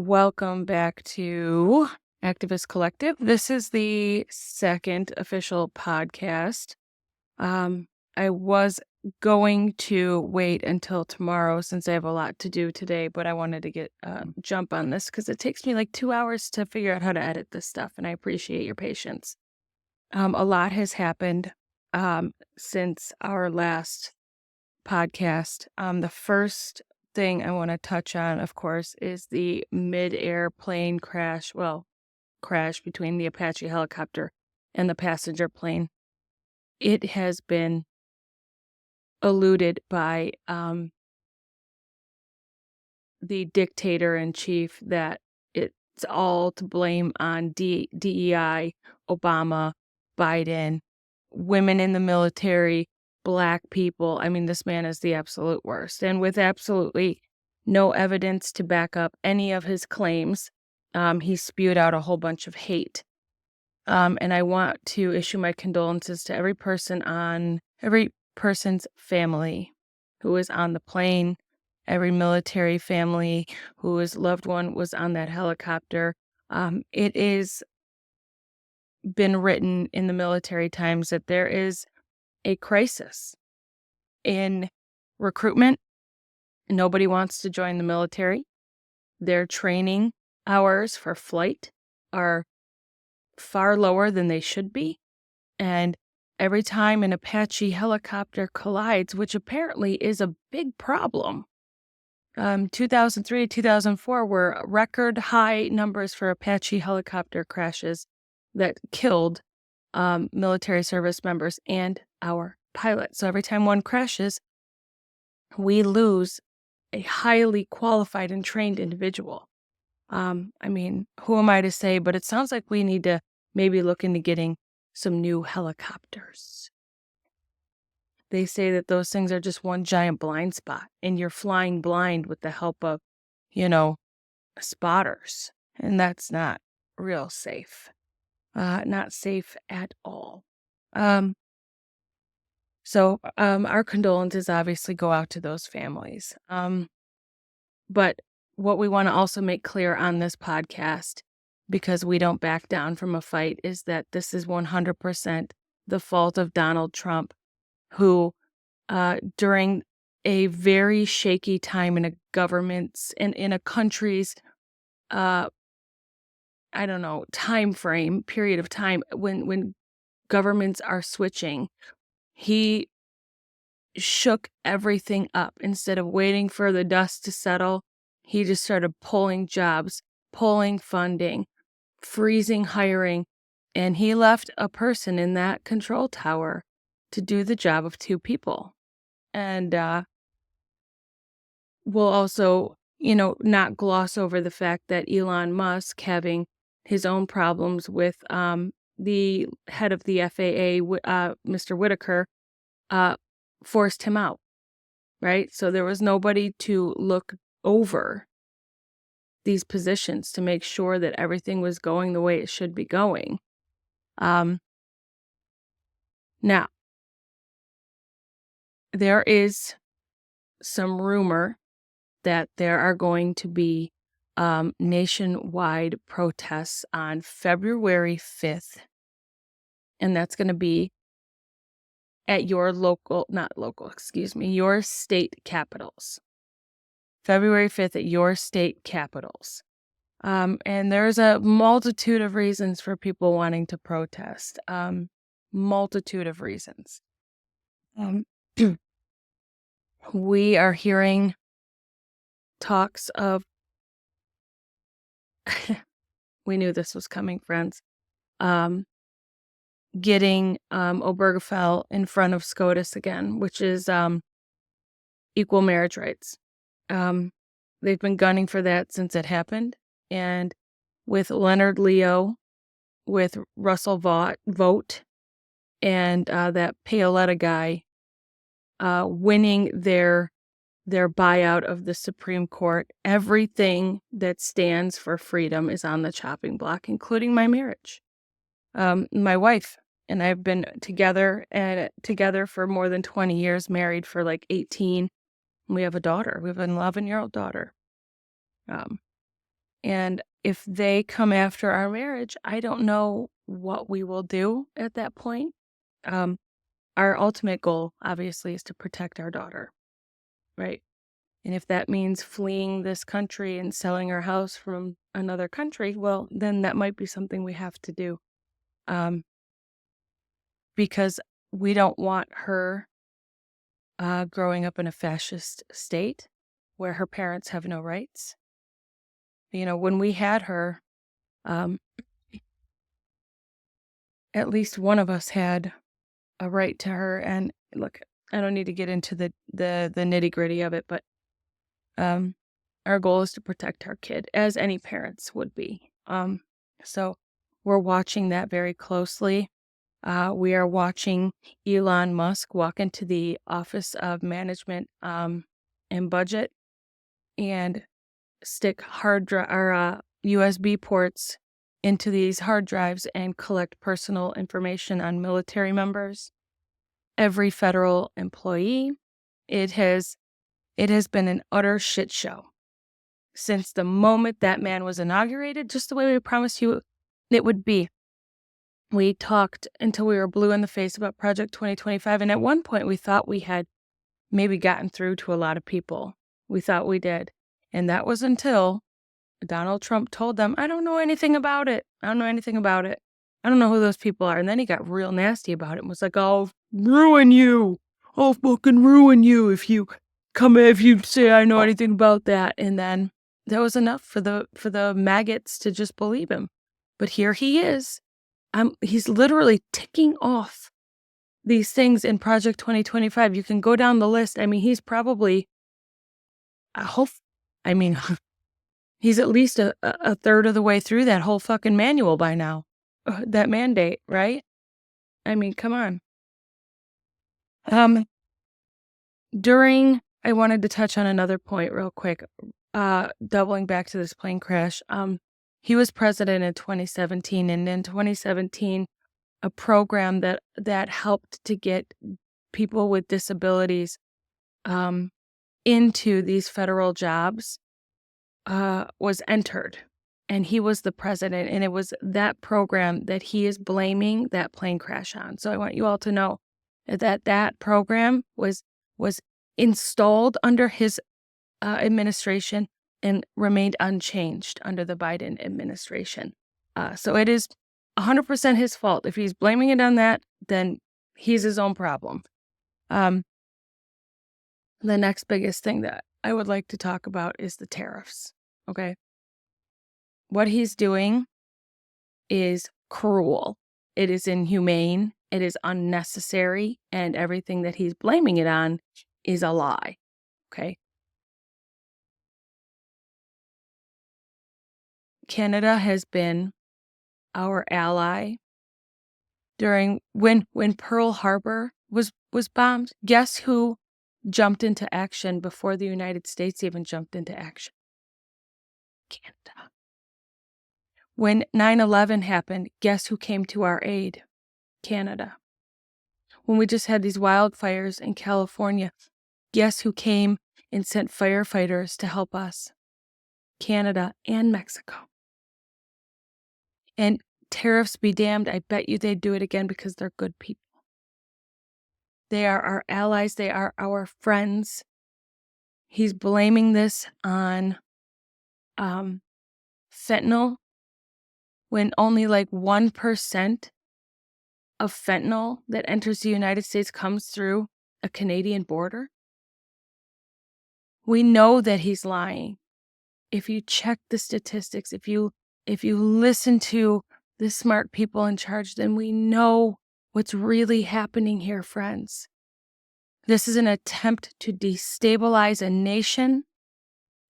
Welcome back to Activist Collective. This is the second official podcast. I was going to wait until tomorrow since I have a lot to do today, but I wanted to get jump on this because it takes me like 2 hours to figure out how to edit this stuff, and I appreciate your patience. A lot has happened since our last podcast. The first thing I want to touch on, of course, is the mid-air plane crash between the Apache helicopter and the passenger plane. It has been eluded by the dictator-in-chief that it's all to blame on DEI, Obama, Biden, women in the military, Black people. I mean, this man is the absolute worst. And with absolutely no evidence to back up any of his claims, he spewed out a whole bunch of hate. And I want to issue my condolences to every person's family who was on the plane, every military family whose loved one was on that helicopter. It is been written in the military times that there is a crisis in recruitment. Nobody wants to join the military. Their training hours for flight are far lower than they should be. And every time an Apache helicopter collides, which apparently is a big problem, 2003, 2004 were record high numbers for Apache helicopter crashes that killed military service members and our pilots. So every time one crashes, we lose a highly qualified and trained individual. I mean, who am I to say, but it sounds like we need to maybe look into getting some new helicopters. They say that those things are just one giant blind spot, and you're flying blind with the help of, spotters. And that's not real safe. Not safe at all. So our condolences obviously go out to those families. But what we want to also make clear on this podcast, because we don't back down from a fight, is that this is 100% the fault of Donald Trump, who during a very shaky time in a government's and in a country's period of time when governments are switching, he shook everything up. Instead of waiting for the dust to settle, he just started pulling jobs, pulling funding, freezing hiring, and he left a person in that control tower to do the job of two people. And we'll also, not gloss over the fact that Elon Musk, having his own problems with the head of the FAA, Mr. Whitaker, forced him out, right? So there was nobody to look over these positions to make sure that everything was going the way it should be going. Now, there is some rumor that there are going to be nationwide protests on February 5th, and that's going to be at your your state capitals. February 5th at your state capitals. And there's a multitude of reasons for people wanting to protest. Multitude of reasons. We are hearing talks of, we knew this was coming, friends, getting Obergefell in front of SCOTUS again, which is equal marriage rights. They've been gunning for that since it happened. And with Leonard Leo, with Russell Vogt, and that Paoletta guy winning their buyout of the Supreme Court, everything that stands for freedom is on the chopping block, including my marriage. My wife and I have been together for more than 20 years, married for like 18. We have a daughter. We have an 11-year-old daughter. And if they come after our marriage, I don't know what we will do at that point. Our ultimate goal, obviously, is to protect our daughter, right? And if that means fleeing this country and selling our house from another country, well, then that might be something we have to do. Because we don't want her growing up in a fascist state where her parents have no rights. When we had her, at least one of us had a right to her. And look, I don't need to get into the nitty gritty of it, but our goal is to protect our kid, as any parents would be. So we're watching that very closely. We are watching Elon Musk walk into the Office of Management and Budget and stick USB ports into these hard drives and collect personal information on military members, every federal employee. It has been an utter shit show since the moment that man was inaugurated, just the way we promised you it would be. We talked until we were blue in the face about Project 2025, and at one point we thought we had maybe gotten through to a lot of people. We thought we did. And that was until Donald Trump told them, I don't know anything about it. I don't know anything about it. I don't know who those people are. And then he got real nasty about it and was like, I'll ruin you. I'll fucking ruin you if you say I know anything about that. And then that was enough for the maggots to just believe him. But here he is. He's literally ticking off these things in Project 2025. You can go down the list. I mean, he's probably, he's at least a third of the way through that whole fucking manual by now. That mandate, right? I mean, come on. I wanted to touch on another point real quick, doubling back to this plane crash. He was president in 2017, and in 2017, a program that helped to get people with disabilities into these federal jobs was entered, and he was the president, and it was that program that he is blaming that plane crash on. So I want you all to know that program was installed under his administration and remained unchanged under the Biden administration. So it is 100% his fault. If he's blaming it on that, then he's his own problem. The next biggest thing that I would like to talk about is the tariffs, okay? What he's doing is cruel. It is inhumane. It is unnecessary. And everything that he's blaming it on is a lie, okay? Canada has been our ally during when Pearl Harbor was bombed. Guess who jumped into action before the United States even jumped into action? Canada. When 9/11 happened, guess who came to our aid? Canada. When we just had these wildfires in California, guess who came and sent firefighters to help us? Canada and Mexico. And tariffs be damned, I bet you they'd do it again because they're good people. They are our allies. They are our friends. He's blaming this on fentanyl when only like 1% of fentanyl that enters the United States comes through a Canadian border. We know that he's lying. If you check the statistics, if you listen to the smart people in charge, then we know what's really happening here, friends. This is an attempt to destabilize a nation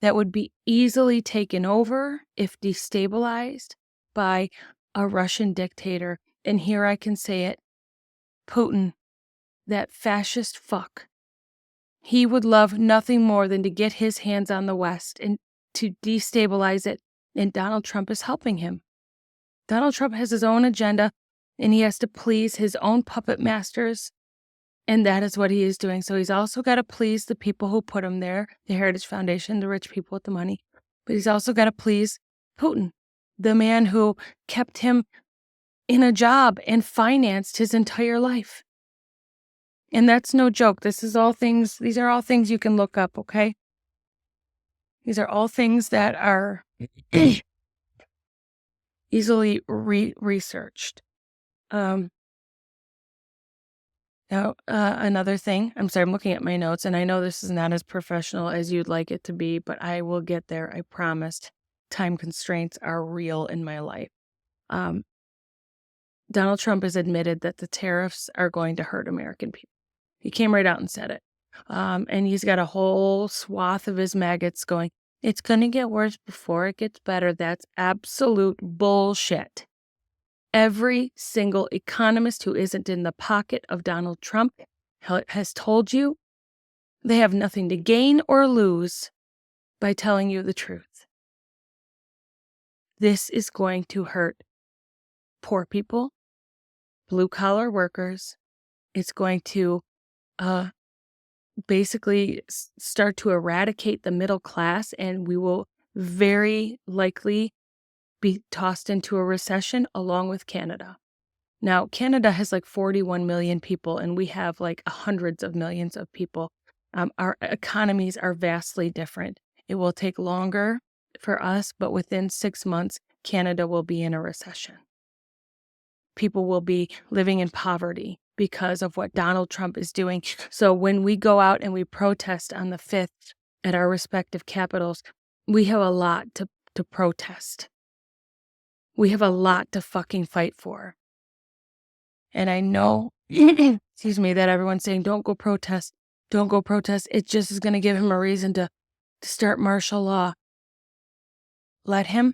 that would be easily taken over if destabilized by a Russian dictator. And here I can say it, Putin, that fascist fuck. He would love nothing more than to get his hands on the West and to destabilize it. And Donald Trump is helping him. Donald Trump has his own agenda, and he has to please his own puppet masters, and that is what he is doing. So he's also got to please the people who put him there, the Heritage Foundation, the rich people with the money, but he's also got to please Putin, the man who kept him in a job and financed his entire life. And that's no joke. These are all things you can look up, okay? These are all things that are easily researched. Now, another thing, I'm sorry, I'm looking at my notes, and I know this is not as professional as you'd like it to be, but I will get there, I promised. Time constraints are real in my life. Donald Trump has admitted that the tariffs are going to hurt American people. He came right out and said it. And he's got a whole swath of his maggots going, it's going to get worse before it gets better. That's absolute bullshit. Every single economist who isn't in the pocket of Donald Trump has told you they have nothing to gain or lose by telling you the truth. This is going to hurt poor people, blue-collar workers. It's going to basically start to eradicate the middle class, and we will very likely be tossed into a recession along with Canada. Now, Canada has like 41 million people, and we have like hundreds of millions of people. Our economies are vastly different. It will take longer for us, but within 6 months, Canada will be in a recession. People will be living in poverty because of what Donald Trump is doing. So when we go out and we protest on the 5th at our respective capitals, we have a lot to protest. We have a lot to fucking fight for. And I know, excuse me, that everyone's saying, don't go protest. Don't go protest. It just is going to give him a reason to start martial law. Let him.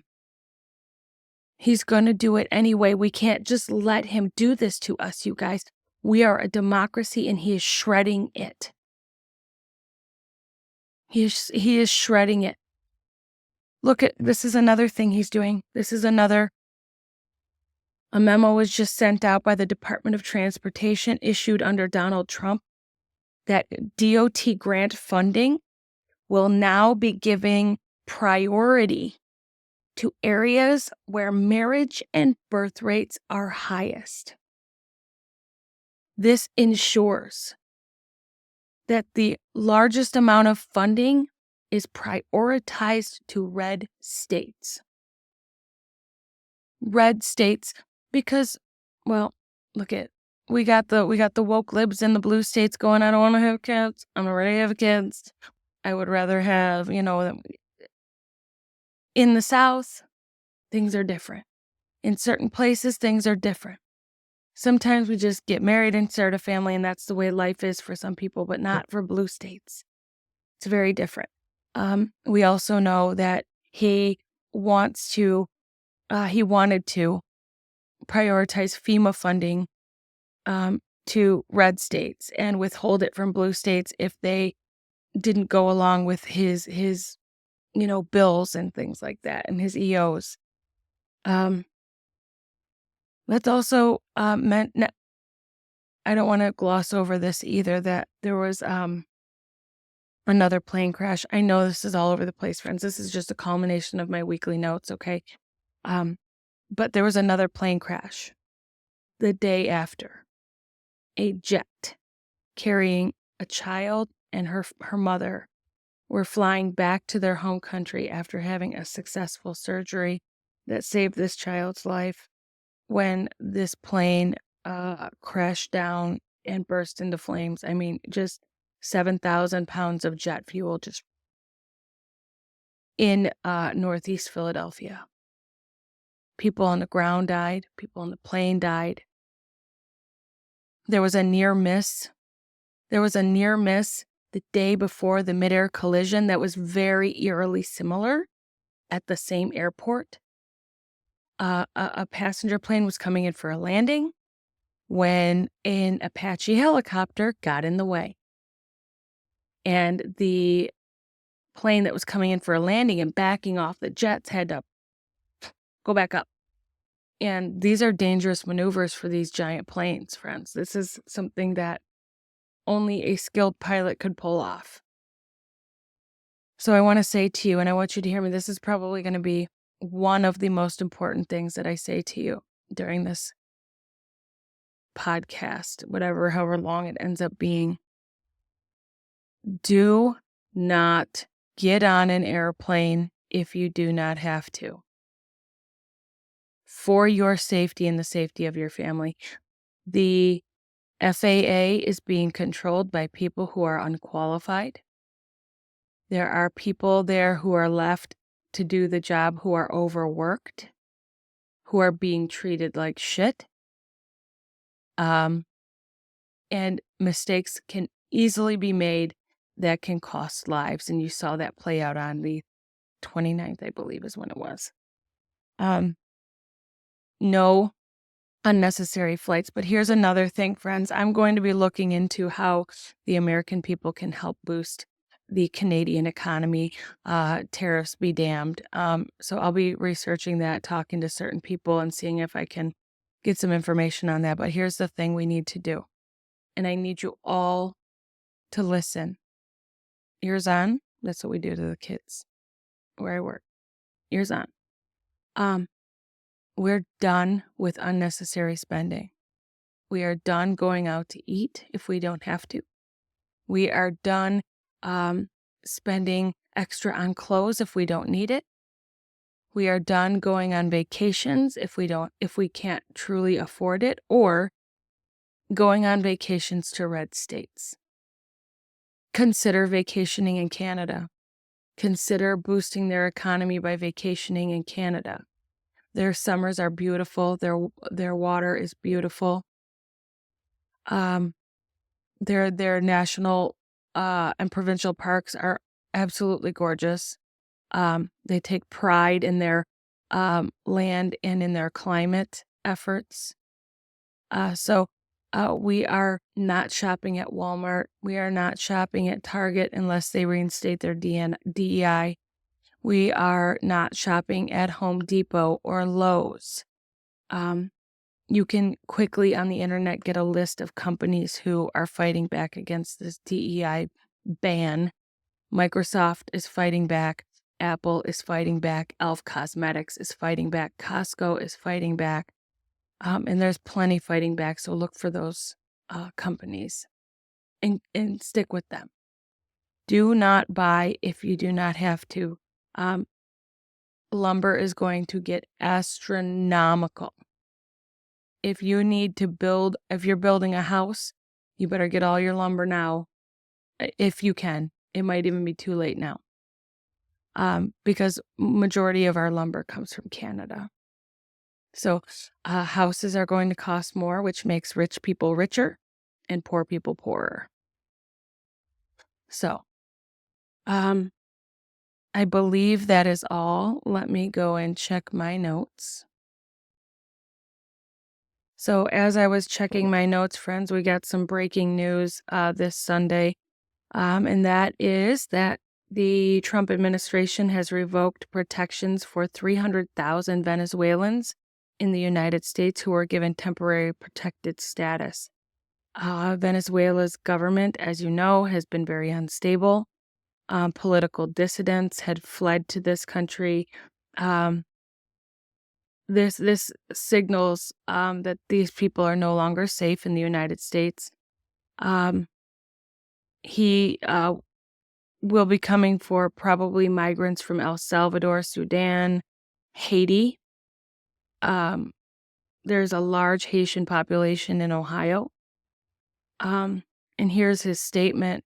He's going to do it anyway. We can't just let him do this to us, you guys. We are a democracy, and he is shredding it. He is shredding it. Look at, this is another thing he's doing. A memo was just sent out by the Department of Transportation, issued under Donald Trump, that DOT grant funding will now be giving priority to areas where marriage and birth rates are highest. This ensures that the largest amount of funding is prioritized to red states. Red states, because, well, look at, we got the woke libs in the blue states going, I don't want to have kids. I'm already have kids. I would rather have, in the South, things are different. In certain places, things are different. Sometimes we just get married and start a family, and that's the way life is for some people, but not for blue states. It's very different. We also know that he wanted to prioritize FEMA funding to red states and withhold it from blue states if they didn't go along with his bills and things like that, and his EOs. Let's also I don't want to gloss over this either, that there was another plane crash. I know this is all over the place, friends. This is just a culmination of my weekly notes, okay? But there was another plane crash the day after. A jet carrying a child and her mother were flying back to their home country after having a successful surgery that saved this child's life, when this plane crashed down and burst into flames. I mean, just 7,000 pounds of jet fuel just in Northeast Philadelphia. People on the ground died. People on the plane died. There was a near miss. The day before the midair collision that was very eerily similar at the same airport. A passenger plane was coming in for a landing when an Apache helicopter got in the way. And the plane that was coming in for a landing and backing off the jets had to go back up. And these are dangerous maneuvers for these giant planes, friends. This is something that only a skilled pilot could pull off. So I want to say to you, and I want you to hear me, this is probably going to be one of the most important things that I say to you during this podcast, however long it ends up being. Do not get on an airplane if you do not have to. For your safety and the safety of your family. The FAA is being controlled by people who are unqualified. There are people there who are left to do the job who are overworked, who are being treated like shit. And mistakes can easily be made that can cost lives. And you saw that play out on the 29th, I believe is when it was. No unnecessary flights. But here's another thing, friends. I'm going to be looking into how the American people can help boost the Canadian economy. Tariffs be damned. So I'll be researching that, talking to certain people and seeing if I can get some information on that. But here's the thing we need to do. And I need you all to listen. Ears on. That's what we do to the kids where I work. Ears on. We're done with unnecessary spending. We are done going out to eat if we don't have to. We are done spending extra on clothes if we don't need it. We are done going on vacations if we can't truly afford it, or going on vacations to red states. Consider vacationing in Canada. Consider boosting their economy by vacationing in Canada. Their summers are beautiful. Their water is beautiful. Their national and provincial parks are absolutely gorgeous. They take pride in their land and in their climate efforts. So we are not shopping at Walmart. We are not shopping at Target unless they reinstate their DEI. We are not shopping at Home Depot or Lowe's. You can quickly on the internet get a list of companies who are fighting back against this DEI ban. Microsoft is fighting back. Apple is fighting back. Elf Cosmetics is fighting back. Costco is fighting back. And there's plenty fighting back. So look for those companies and stick with them. Do not buy if you do not have to. Lumber is going to get astronomical. If you need to if you're building a house, you better get all your lumber now, if you can. It might even be too late now, because majority of our lumber comes from Canada. So houses are going to cost more, which makes rich people richer and poor people poorer. So I believe that is all. Let me go and check my notes. So as I was checking my notes, friends, we got some breaking news this Sunday, and that is that the Trump administration has revoked protections for 300,000 Venezuelans in the United States who were given temporary protected status. Venezuela's government, as you know, has been very unstable. Political dissidents had fled to this country. This signals that these people are no longer safe in the United States. He will be coming for probably migrants from El Salvador, Sudan, Haiti. There's a large Haitian population in Ohio. And here's his statement.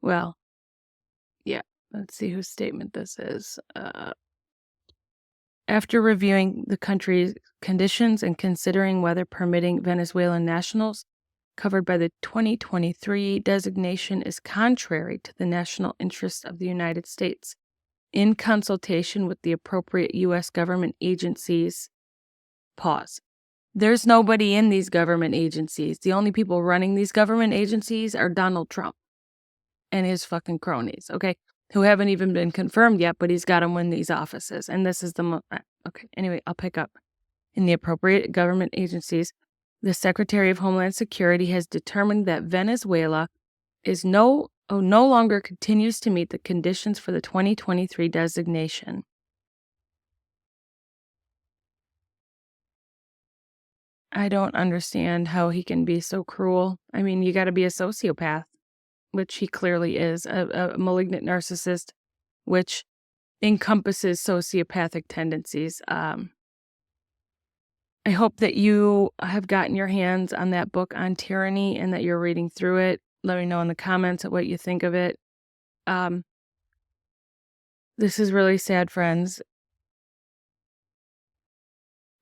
Well, yeah, let's see whose statement this is. After reviewing the country's conditions and considering whether permitting Venezuelan nationals covered by the 2023 designation is contrary to the national interests of the United States, in consultation with the appropriate U.S. government agencies, pause. There's nobody in these government agencies. The only people running these government agencies are Donald Trump and his fucking cronies, okay? Who haven't even been confirmed yet, but he's got them in these offices. And this is okay, anyway, I'll pick up. In the appropriate government agencies, the Secretary of Homeland Security has determined that Venezuela is no longer continues to meet the conditions for the 2023 designation. I don't understand how he can be so cruel. I mean, you gotta be a sociopath, which he clearly is, a malignant narcissist, which encompasses sociopathic tendencies. I hope that you have gotten your hands on that book on tyranny and that you're reading through it. Let me know in the comments what you think of it. This is really sad, friends.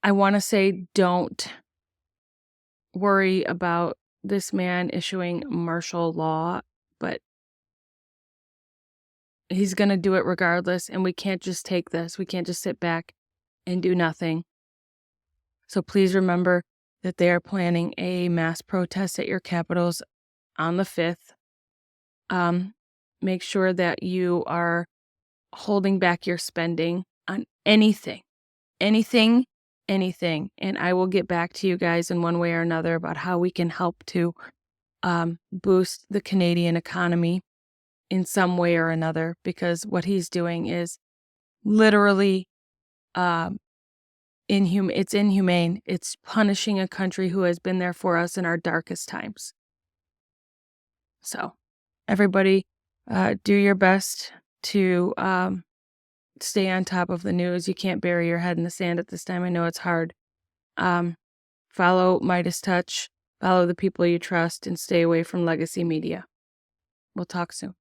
I want to say don't worry about this man issuing martial law, but he's going to do it regardless, and we can't just take this. We can't just sit back and do nothing. So please remember that they are planning a mass protest at your capitals on the 5th. Make sure that you are holding back your spending on anything. And I will get back to you guys in one way or another about how we can help to boost the Canadian economy in some way or another, because what he's doing is literally it's inhumane. It's punishing a country who has been there for us in our darkest times. So everybody, do your best to stay on top of the news. You can't bury your head in the sand at this time. I know it's hard. Follow Midas Touch, follow the people you trust, and stay away from legacy media. We'll talk soon.